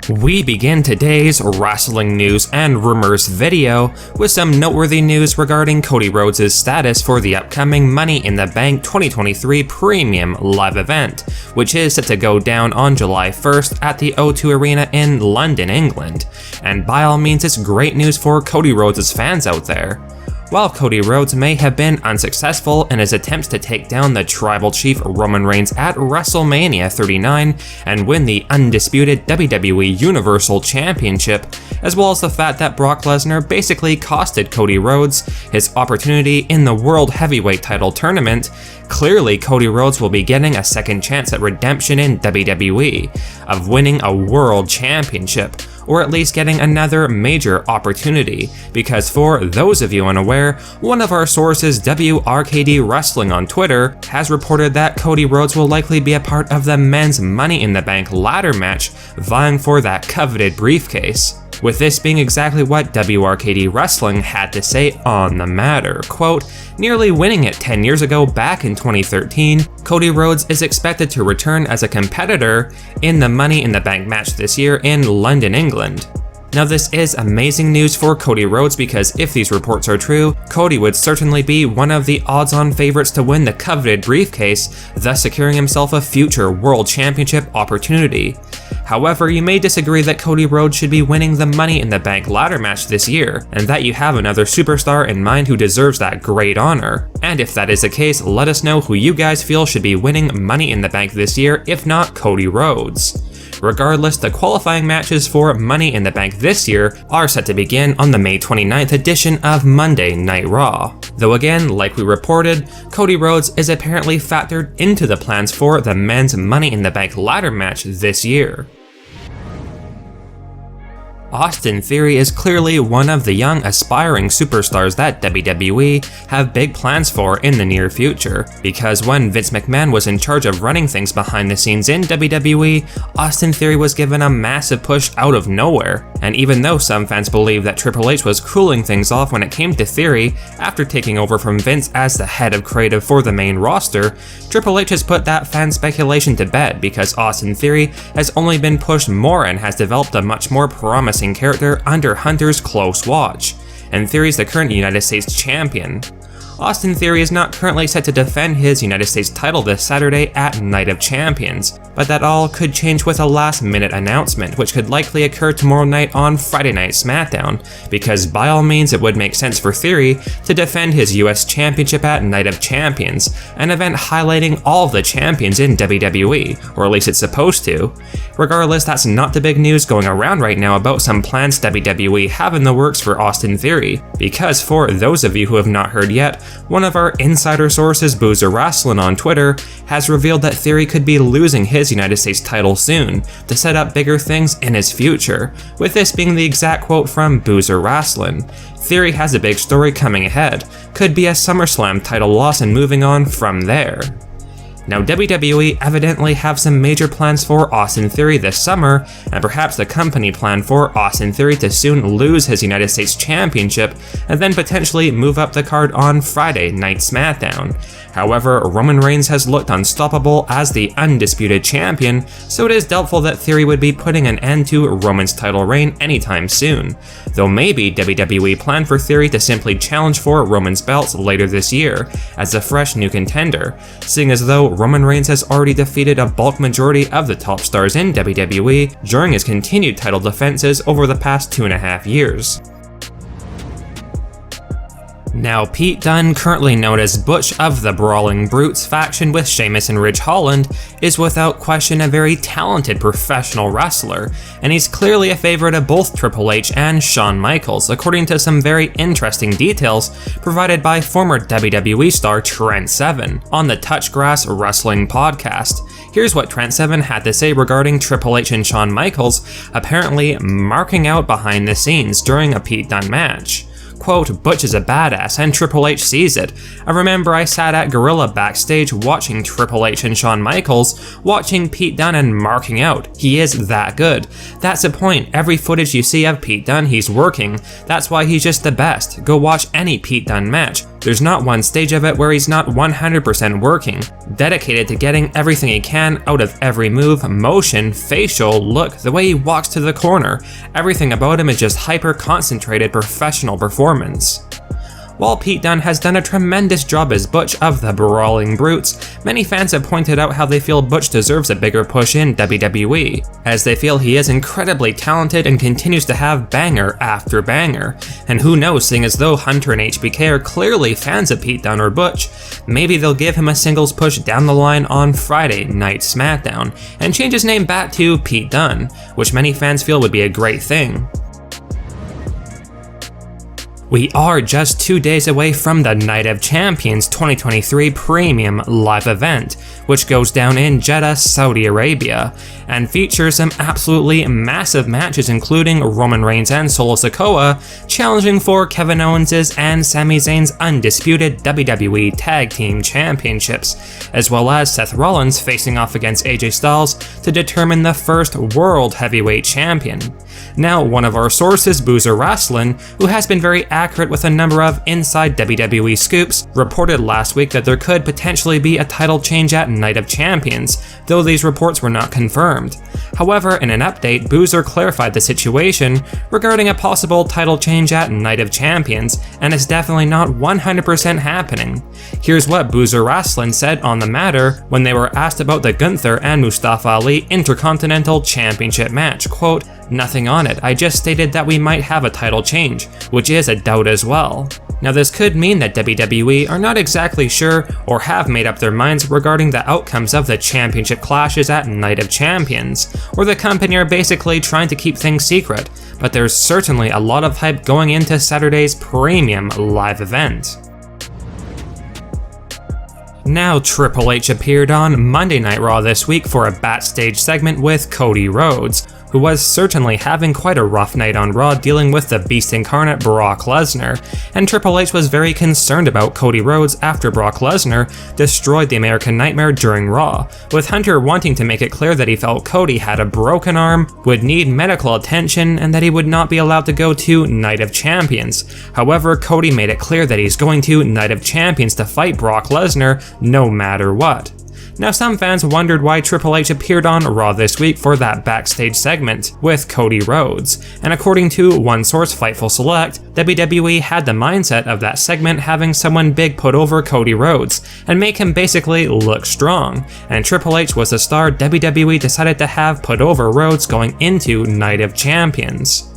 We begin today's wrestling news and rumors video with some noteworthy news regarding Cody Rhodes' status for the upcoming Money in the Bank 2023 Premium Live event, which is set to go down on July 1st at the O2 Arena in London, England. And by all means, it's great news for Cody Rhodes' fans out there. While Cody Rhodes may have been unsuccessful in his attempts to take down the Tribal Chief Roman Reigns at WrestleMania 39 and win the undisputed WWE Universal Championship, as well as the fact that Brock Lesnar basically costed Cody Rhodes his opportunity in the World Heavyweight title tournament, clearly Cody Rhodes will be getting a second chance at redemption in WWE, of winning a World Championship, or at least getting another major opportunity, because for those of you unaware, one of our sources, WRKD Wrestling on Twitter, has reported that Cody Rhodes will likely be a part of the men's Money in the Bank ladder match, vying for that coveted briefcase. With this being exactly what WRKD Wrestling had to say on the matter. Quote, nearly winning it 10 years ago back in 2013, Cody Rhodes is expected to return as a competitor in the Money in the Bank match this year in London, England. Now this is amazing news for Cody Rhodes because if these reports are true, Cody would certainly be one of the odds-on favorites to win the coveted briefcase, thus securing himself a future World Championship opportunity. However, you may disagree that Cody Rhodes should be winning the Money in the Bank ladder match this year, and that you have another superstar in mind who deserves that great honor. And if that is the case, let us know who you guys feel should be winning Money in the Bank this year, if not Cody Rhodes. Regardless, the qualifying matches for Money in the Bank this year are set to begin on the May 29th edition of Monday Night Raw. Though again, like we reported, Cody Rhodes is apparently factored into the plans for the men's Money in the Bank ladder match this year. Austin Theory is clearly one of the young aspiring superstars that WWE have big plans for in the near future, because when Vince McMahon was in charge of running things behind the scenes in WWE, Austin Theory was given a massive push out of nowhere, and even though some fans believe that Triple H was cooling things off when it came to Theory after taking over from Vince as the head of creative for the main roster, Triple H has put that fan speculation to bed because Austin Theory has only been pushed more and has developed a much more promising character under Hunter's close watch, and Theory is the current United States champion. Austin Theory is not currently set to defend his United States title this Saturday at Night of Champions, but that all could change with a last-minute announcement, which could likely occur tomorrow night on Friday Night SmackDown, because by all means it would make sense for Theory to defend his US Championship at Night of Champions, an event highlighting all of the champions in WWE, or at least it's supposed to. Regardless, that's not the big news going around right now about some plans WWE have in the works for Austin Theory, because for those of you who have not heard yet, one of our insider sources, Boozer Wrestling on Twitter, has revealed that Theory could be losing his United States title soon to set up bigger things in his future, with this being the exact quote from Boozer Wrestling. Theory has a big story coming ahead, could be a SummerSlam title loss and moving on from there. Now WWE evidently have some major plans for Austin Theory this summer, and perhaps the company plan for Austin Theory to soon lose his United States Championship and then potentially move up the card on Friday Night SmackDown. However, Roman Reigns has looked unstoppable as the undisputed champion, so it is doubtful that Theory would be putting an end to Roman's title reign anytime soon, though maybe WWE plan for Theory to simply challenge for Roman's belts later this year as a fresh new contender, seeing as though Roman Reigns has already defeated a bulk majority of the top stars in WWE during his continued title defenses over the past 2.5 years. Now, Pete Dunne, currently known as Butch of the Brawling Brutes faction with Sheamus and Ridge Holland, is without question a very talented professional wrestler, and he's clearly a favorite of both Triple H and Shawn Michaels, according to some very interesting details provided by former WWE star Trent Seven on the Touchgrass Wrestling podcast. Here's what Trent Seven had to say regarding Triple H and Shawn Michaels apparently marking out behind the scenes during a Pete Dunne match. Quote, Butch is a badass and Triple H sees it. I remember I sat at Gorilla backstage watching Triple H and Shawn Michaels, watching Pete Dunne and marking out. He is that good. That's the point. Every footage you see of Pete Dunne, he's working. That's why he's just the best. Go watch any Pete Dunne match. There's not one stage of it where he's not 100% working, dedicated to getting everything he can out of every move, motion, facial, look, the way he walks to the corner. Everything about him is just hyper-concentrated professional performance. While Pete Dunne has done a tremendous job as Butch of the Brawling Brutes, many fans have pointed out how they feel Butch deserves a bigger push in WWE, as they feel he is incredibly talented and continues to have banger after banger. And who knows, seeing as though Hunter and HBK are clearly fans of Pete Dunne or Butch, maybe they'll give him a singles push down the line on Friday Night SmackDown, and change his name back to Pete Dunne, which many fans feel would be a great thing. We are just 2 days away from the Night of Champions 2023 Premium Live event, which goes down in Jeddah, Saudi Arabia, and features some absolutely massive matches including Roman Reigns and Solo Sikoa challenging for Kevin Owens' and Sami Zayn's undisputed WWE Tag Team Championships, as well as Seth Rollins facing off against AJ Styles to determine the first World Heavyweight Champion. Now, one of our sources, Boozer Wrestling, who has been very accurate with a number of inside WWE scoops, reported last week that there could potentially be a title change at Night of Champions, though these reports were not confirmed. However, in an update, Boozer clarified the situation regarding a possible title change at Night of Champions, and it's definitely not 100% happening. Here's what Boozer Wrestling said on the matter when they were asked about the Gunther and Mustafa Ali Intercontinental Championship match. Quote, "Nothing on it, I just stated that we might have a title change, which is a doubt as well." Now this could mean that WWE are not exactly sure or have made up their minds regarding the outcomes of the championship clashes at Night of Champions, or the company are basically trying to keep things secret, but there's certainly a lot of hype going into Saturday's Premium Live event. Now, Triple H appeared on Monday Night Raw this week for a backstage segment with Cody Rhodes, who was certainly having quite a rough night on Raw dealing with the Beast Incarnate Brock Lesnar, and Triple H was very concerned about Cody Rhodes after Brock Lesnar destroyed the American Nightmare during Raw, with Hunter wanting to make it clear that he felt Cody had a broken arm, would need medical attention, and that he would not be allowed to go to Night of Champions. However, Cody made it clear that he's going to Night of Champions to fight Brock Lesnar no matter what. Now, some fans wondered why Triple H appeared on Raw this week for that backstage segment with Cody Rhodes, and according to one source, Fightful Select, WWE had the mindset of that segment having someone big put over Cody Rhodes and make him basically look strong, and Triple H was the star WWE decided to have put over Rhodes going into Night of Champions.